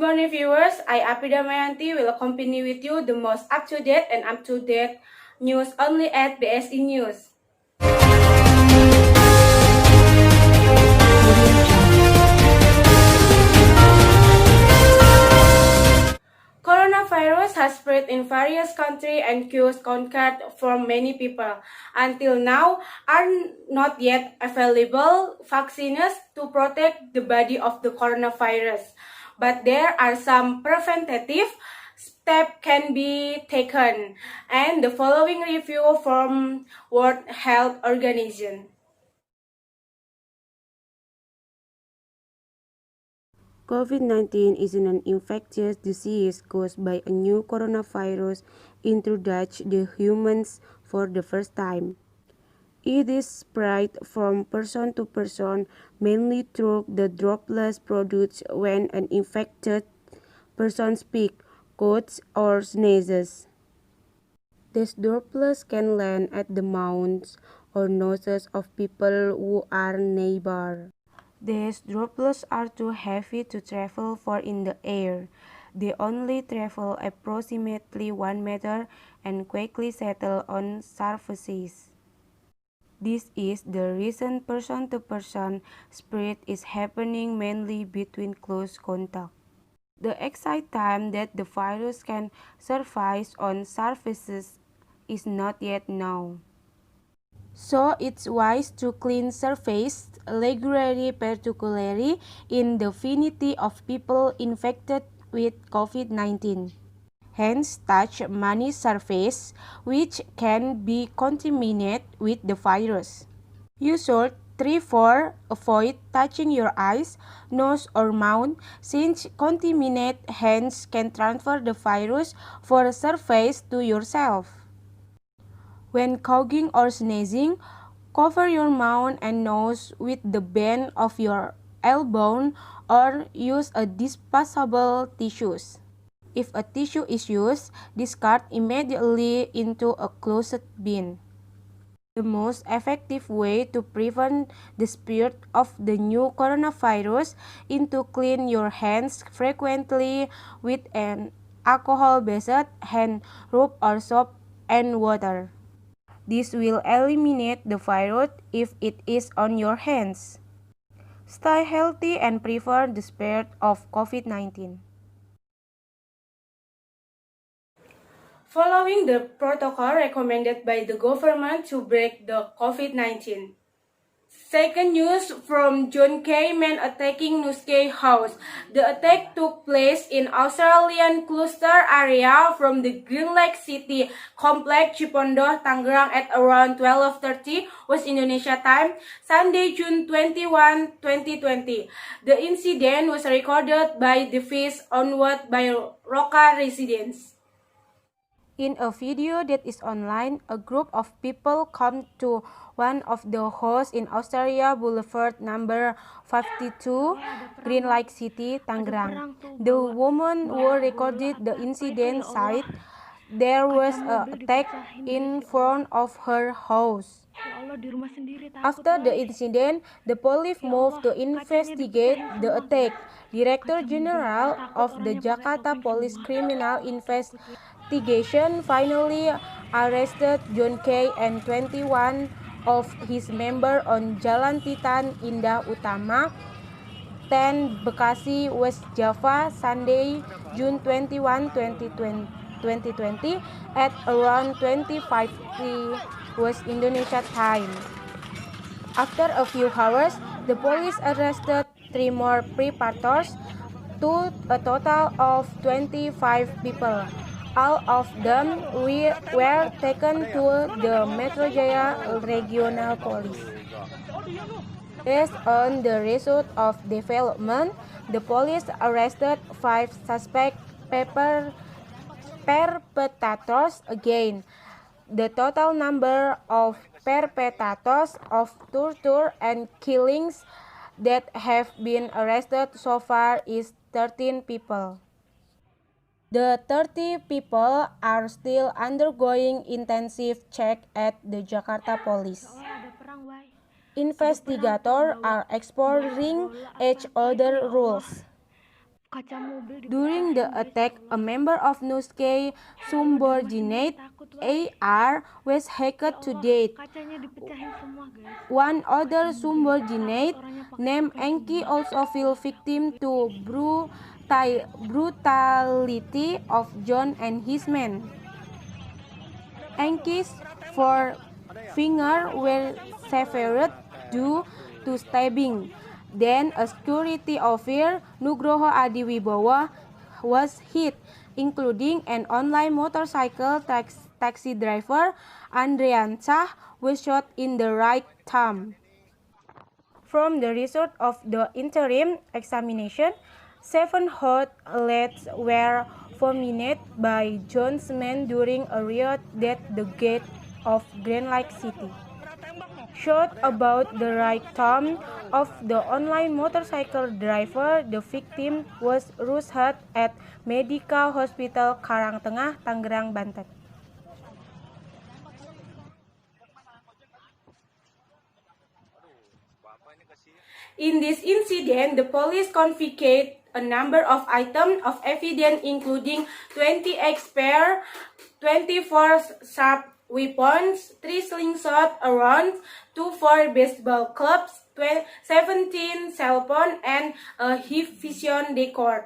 morning viewers, I Apida Mayanti will accompany with you the most up-to-date and up-to-date news only at BSE News. Coronavirus has spread in various countries and caused concern from many people. Until now, are not yet available vaccines to protect the body of the coronavirus. But there are some preventative steps can be taken. And the following review from World Health Organization. COVID-19 is an infectious disease caused by a new coronavirus introduced to humans for the first time. It is spread from person to person mainly through the droplets produced when an infected person speaks, coughs, or sneezes. These droplets can land at the mouths or noses of people who are nearby. These droplets are too heavy to travel far in the air. They only travel approximately 1 meter and quickly settle on surfaces. This is the reason person-to-person spread is happening mainly between close contact. The exact time that the virus can surface on surfaces is not yet known. So it's wise to clean surface regularly, particularly in the vicinity of people infected with COVID-19. Hence, touch many surfaces which can be contaminated with the virus. You should therefore avoid touching your eyes, nose, or mouth, since contaminated hands can transfer the virus from a surface to yourself. When coughing or sneezing, cover your mouth and nose with the bend of your elbow or use a disposable tissues. If a tissue is used, discard immediately into a closed bin. The most effective way to prevent the spread of the new coronavirus is to clean your hands frequently with an alcohol-based hand rub or soap and water. This will eliminate the virus if it is on your hands. Stay healthy and prevent the spread of COVID-19. Following the protocol recommended by the government to break the COVID-19. Second news from John Kay men attacking Nusky House. The attack took place in Australian cluster area from the Green Lake City complex Cipondoh, Tangerang at around 12:30 West Indonesia time, Sunday, June 21, 2020. The incident was recorded by the Face Onward by Roca residents. In a video that is online, a group of people come to one of the houses in Australia Boulevard number 52, Green Lake City, Tangerang. The woman who recorded the incident said there was an attack in front of her house. After the incident, the police moved to investigate the attack. Director General of the Jakarta Police Criminal Investigation finally arrested John Kay and 21 of his members on Jalan Titan Indah Utama, 10 Bekasi, West Java, Sunday, June 21, 2020 at around 25:03 West Indonesia time. After a few hours, the police arrested 3 more perpetrators to a total of 25 people. All of them were taken to the Metro Jaya Regional Police. Based on the result of development, the police arrested 5 suspect perpetrators again. The total number of perpetrators of torture and killings that have been arrested so far is 13 people. The 30 people are still undergoing intensive check at the Jakarta Police. Investigators are exploring each other rules. During the attack, a member of Nuskay subordinate AR was hacked to death. One other subordinate named Enki also fell victim to brutality of John and his men. Enki's four fingers were severed due to stabbing. Then a security officer, Nugroho Adiwibowo, was hit, including an online motorcycle taxi driver, Andriansah, was shot in the right thumb. From the result of the interim examination, 7 hot leads were vomited by John's men during a riot at the gate of Grand Lake City. Shot about the right thumb of the online motorcycle driver, the victim was rushed at Medica Hospital Karangtengah, Tangerang, Banten. In this incident, the police confiscated a number of items of evidence including 28 spare, 24 sharp weapons, 3 slingshot rounds, 2 baseball clubs, 17 cell phones, and a vision record.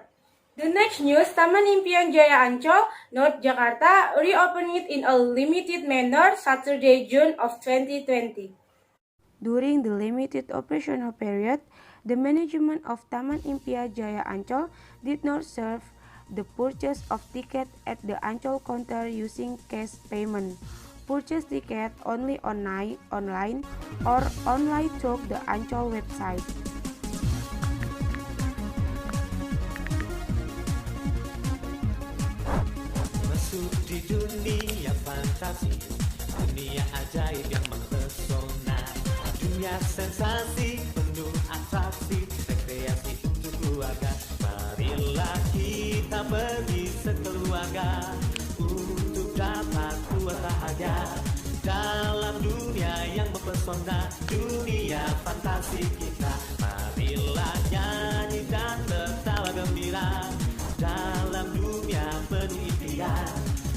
The next news, Taman Impian Jaya Ancol, North Jakarta, reopened in a limited manner Saturday, June of 2020. During the limited operational period, the management of Taman Impian Jaya Ancol did not serve the purchase of tickets at the Ancol counter using cash payment. Purchase tickets only online or online through the Ancol website. Masuk di dunia fantasi, dunia ajaib yang mempesona, dunia sensasi penuh atraksi, rekreasi untuk keluarga. Marilah kita pergi sekeluarga untuk dapat buat bahagia dalam dunia yang mempesona, dunia fantasi kita. Marilah nyanyi dan tertawa gembira dalam dunia penuh impian.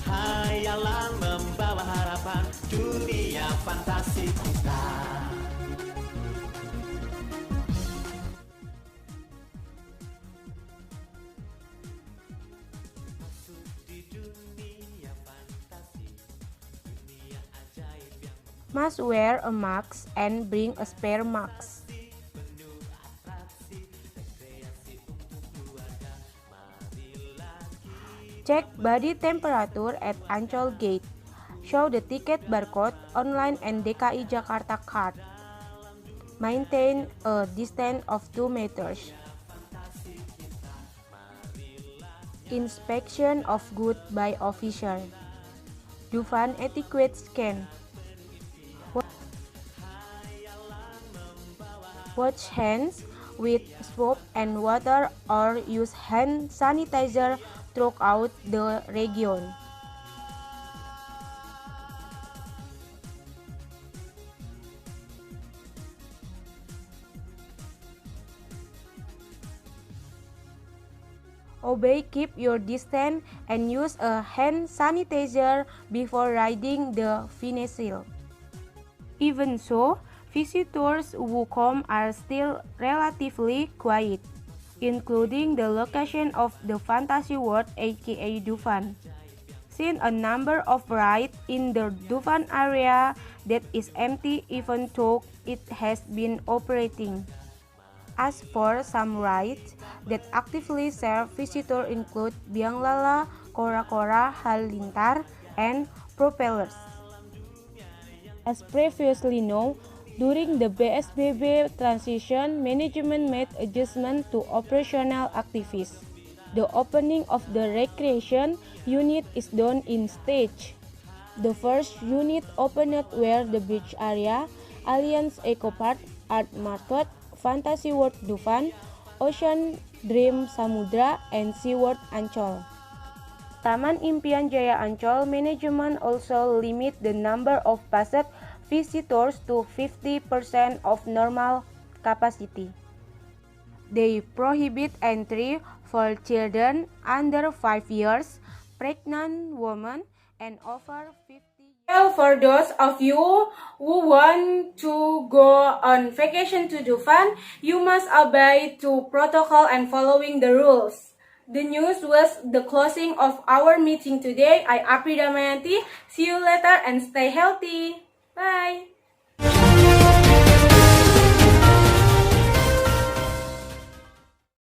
Hayalan membawa harapan, dunia fantasi kita. Masuk di dunia fantasi, dunia ajaib yang Must wear a mask and bring a spare mask. penuh atraksi, rekreasi untuk keluarga. Marilah Check body temperature at Ancol Gate. Show the ticket barcode online and DKI Jakarta card. Maintain a distance of 2 meters. Inspection of goods by officer. Dufan etiquette scan. Wash hands with soap and water or use hand sanitizer throughout the region. Obey, keep your distance, and use a hand sanitizer before riding the Vinesil. Even so, visitors who come are still relatively quiet, including the location of the Fantasy World aka Dufan. Seen a number of rides in the Dufan area that is empty even though it has been operating. As for some rides that actively serve visitors include Biang Lala, Kora Kora, Halilintar, and Propellers. As previously known, during the BSBB transition, management made adjustments to operational activities. The opening of the recreation unit is done in stages. The first unit opened were the beach area, Alliance Eco Park, Art Market, Fantasy World Dufan, Ocean Dream Samudra, and SeaWorld Ancol. Taman Impian Jaya Ancol management also limit the number of passed visitors to 50% of normal capacity. They prohibit entry for children under 5 years, pregnant women, and over 50 years. Well, for those of you who want to go on vacation to Dufan, you must obey to protocol and following the rules. The news was the closing of our meeting today. I Apri Damayanti. See you later and stay healthy. Bye.